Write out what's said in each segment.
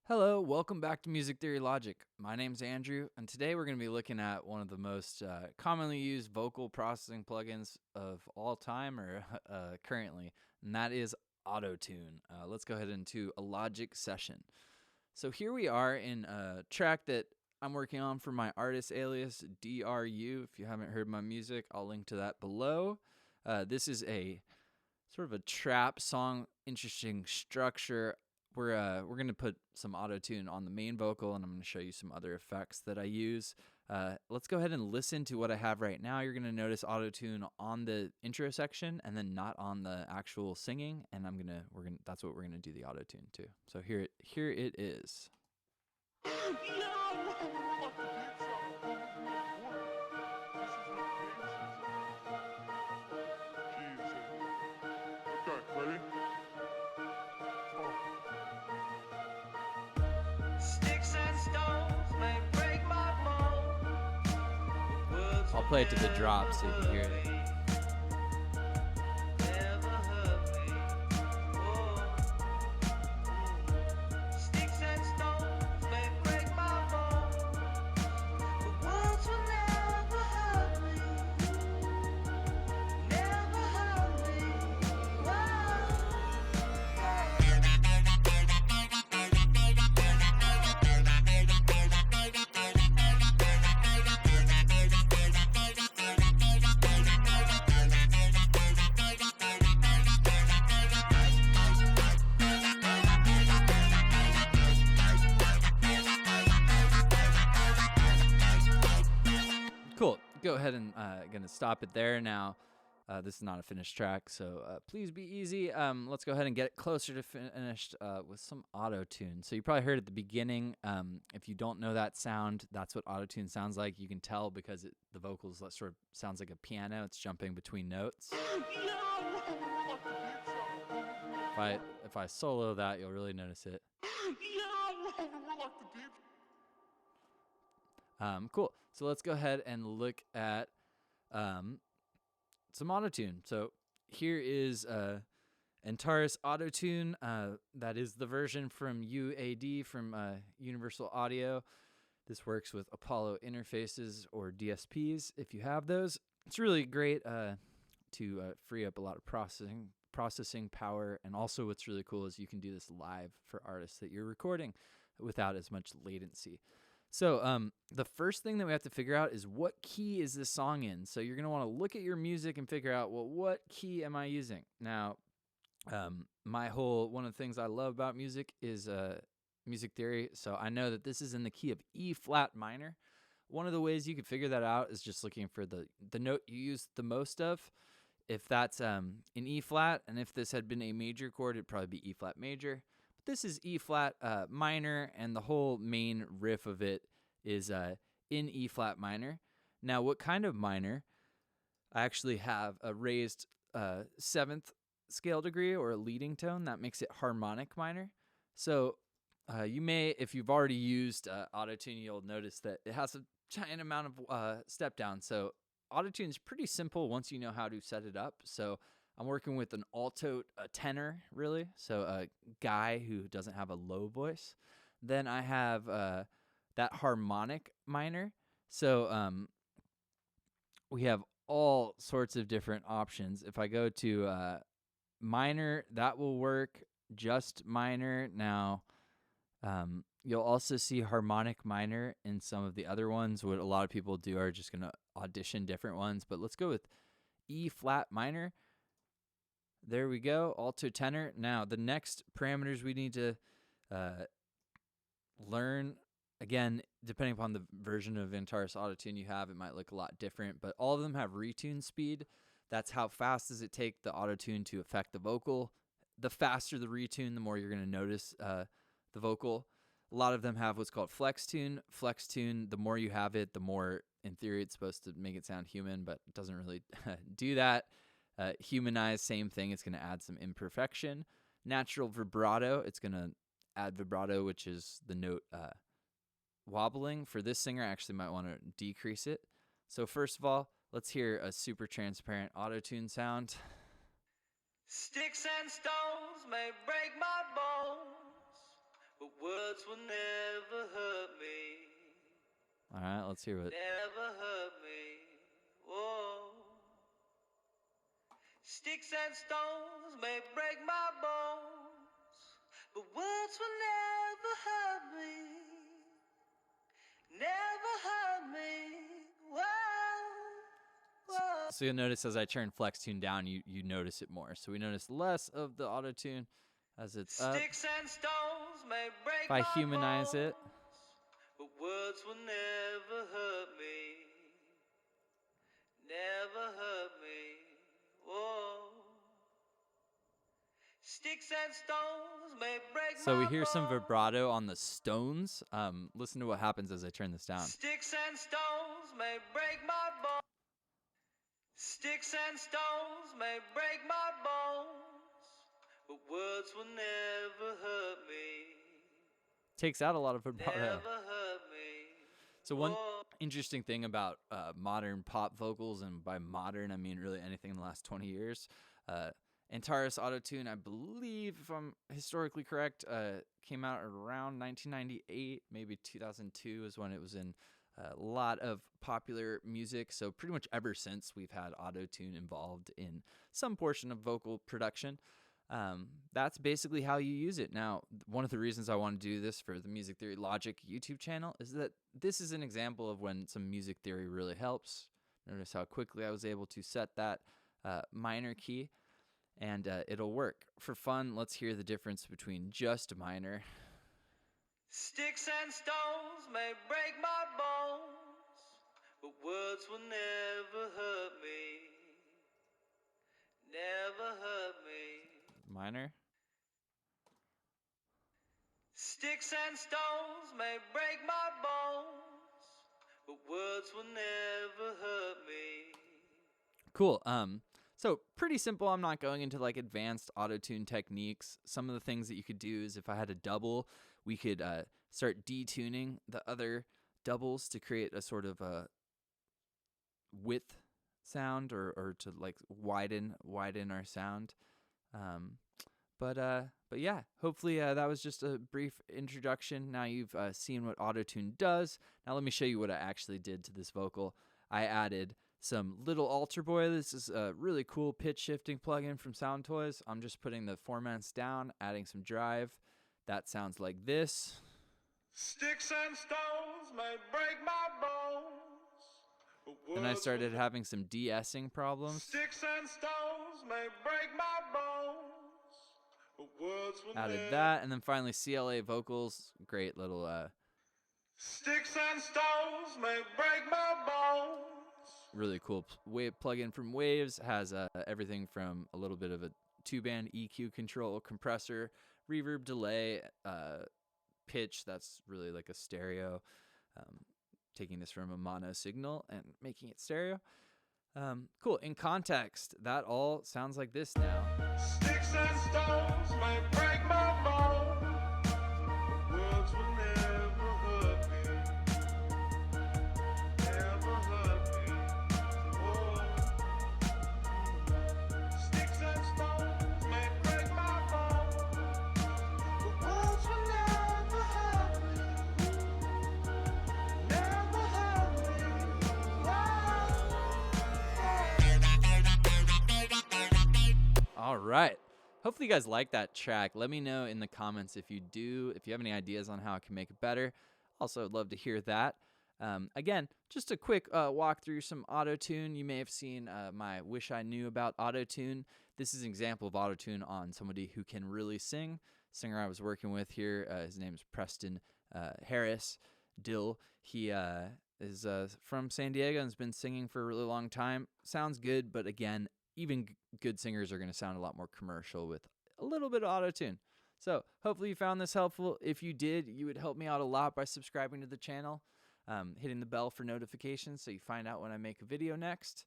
Hello, welcome back to Music Theory Logic. My name's Andrew, and today we're going to be looking at one of the most commonly used vocal processing plugins of all time or currently, and that is Autotune. Let's go ahead into a Logic session. So here we are in a track that I'm working on for my artist alias, d.r.u. If you haven't heard my music, I'll link to that below. This is a sort of a trap song, interesting structure. We're going to put some auto-tune on the main vocal, and I'm going to show you some other effects that I use. Let's go ahead and listen to what I have right now. You're going to notice auto-tune on the intro section and then not on the actual singing, and that's what we're going to do the auto-tune to. So here it is. Ready? Sticks and stones may break my bones. I'll play it to the drop so you can hear it. Never hurt me. Sticks and stones may break my bones, but words will never hurt me. Never hurt me. Cool. Go ahead and gonna stop it there now. This is not a finished track, so please be easy. Let's go ahead and get it closer to finished with some auto-tune. So you probably heard at the beginning. If you don't know that sound, that's what auto-tune sounds like. You can tell because the vocals sort of sounds like a piano. It's jumping between notes. If I solo that, you'll really notice it. Cool. So let's go ahead and look at some auto-tune. So here is Antares Autotune. That is the version from UAD, from Universal Audio. This works with Apollo interfaces or DSPs if you have those. It's really great to free up a lot of processing power. And also what's really cool is you can do this live for artists that you're recording without as much latency. So the first thing that we have to figure out is what key is this song in. So you're going to want to look at your music and figure out, well, what key am I using? Now, one of the things I love about music is music theory. So I know that this is in the key of E flat minor. One of the ways you could figure that out is just looking for the note you use the most of. If that's in E flat, and if this had been a major chord, it'd probably be E flat major. This is E flat minor, and the whole main riff of it is in E flat minor. Now, what kind of minor? I actually have a raised 7th scale degree or a leading tone. That makes it harmonic minor. So you may, if you've already used Autotune, you'll notice that it has a giant amount of step down. So Autotune is pretty simple once you know how to set it up. So I'm working with an alto tenor, really, so a guy who doesn't have a low voice. Then I have that harmonic minor. So we have all sorts of different options. If I go to minor, that will work, just minor. Now, you'll also see harmonic minor in some of the other ones. What a lot of people do are just going to audition different ones, but let's go with E flat minor. There we go, alto tenor. Now, the next parameters we need to learn, again, depending upon the version of Antares Autotune you have, it might look a lot different, but all of them have retune speed. That's how fast does it take the autotune to affect the vocal. The faster the retune, the more you're going to notice the vocal. A lot of them have what's called flex tune. Flex tune, the more you have it, the more, in theory, it's supposed to make it sound human, but it doesn't really do that. Humanize, same thing. It's going to add some imperfection. Natural vibrato, it's going to add vibrato, which is the note wobbling. For this singer, I actually might want to decrease it. So first of all, let's hear a super transparent auto-tune sound. Sticks and stones may break my bones, but words will never hurt me. All right, let's hear it. Never hurt me. Whoa. Sticks and stones may break my bones, but words will never hurt me. Never hurt me. Whoa. Whoa. So you'll notice as I turn flex tune down, you notice it more. So we notice less of the auto tune as it's up. Sticks and stones may break If I my humanize it, bones, but words will never hurt me. Never hurt me. Whoa. Sticks and stones may break so my we hear some bones. vibrato on the stones. Listen to what happens as I turn this down. Sticks and stones may break my bones. Sticks and stones may break my bones, but words will never hurt me. Takes out a lot of vibrato. Never hurt me. So one Whoa. interesting thing about modern pop vocals, and by modern I mean really anything in the last 20 years, Antares Autotune, I believe, if I'm historically correct, came out around 1998, maybe 2002 is when it was in a lot of popular music. So pretty much ever since we've had autotune involved in some portion of vocal production. That's basically how you use it. Now, one of the reasons I want to do this for the Music Theory Logic YouTube channel is that this is an example of when some music theory really helps. Notice how quickly I was able to set that minor key, and it'll work. For fun, let's hear the difference between just minor. Sticks and stones may break my bones, but words will never hurt me. Never hurt me. Minor. Sticks and stones may break my bones, but words will never hurt me. Cool. So pretty simple. I'm not going into like advanced auto-tune techniques. Some of the things that you could do is if I had a double, we could start detuning the other doubles to create a sort of a width sound or to like widen our sound. But yeah, hopefully that was just a brief introduction. Now you've seen what auto-tune does. Now let me show you what I actually did to this vocal. I added some Little Alter Boy. This is a really cool pitch shifting plugin from Sound Toys. I'm just putting the formants down, adding some drive. That sounds like this. Sticks and stones may break my bones, but And I words started will having some de-essing problems. Sticks and stones may break my bones, but words will Added never. that, and then finally CLA vocals. Great little Sticks and stones may break my bones. really cool wave plugin from Waves. Has everything from a little bit of a 2-band EQ control, compressor, reverb, delay, pitch. That's really like a stereo. Taking this from a mono signal and making it stereo. Cool. In context, that all sounds like this now. Sticks and stones may break my bones, but words will never hurt me. Never hurt me. Oh. Sticks and stones may break my bones, but words will never hurt me. Never hurt me. All right. Hopefully you guys like that track. Let me know in the comments if you do, if you have any ideas on how I can make it better. Also, I'd love to hear that. Again, just a quick walk through some auto-tune. You may have seen my Wish I Knew About auto-tune. This is an example of auto-tune on somebody who can really sing. Singer I was working with here, his name is Preston Harris Dill. He is from San Diego and has been singing for a really long time. Sounds good, but again, even good singers are going to sound a lot more commercial with a little bit of auto-tune. So hopefully you found this helpful. If you did, you would help me out a lot by subscribing to the channel, hitting the bell for notifications so you find out when I make a video next.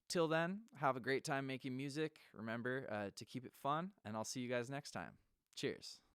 Till then, have a great time making music. Remember to keep it fun, and I'll see you guys next time. Cheers.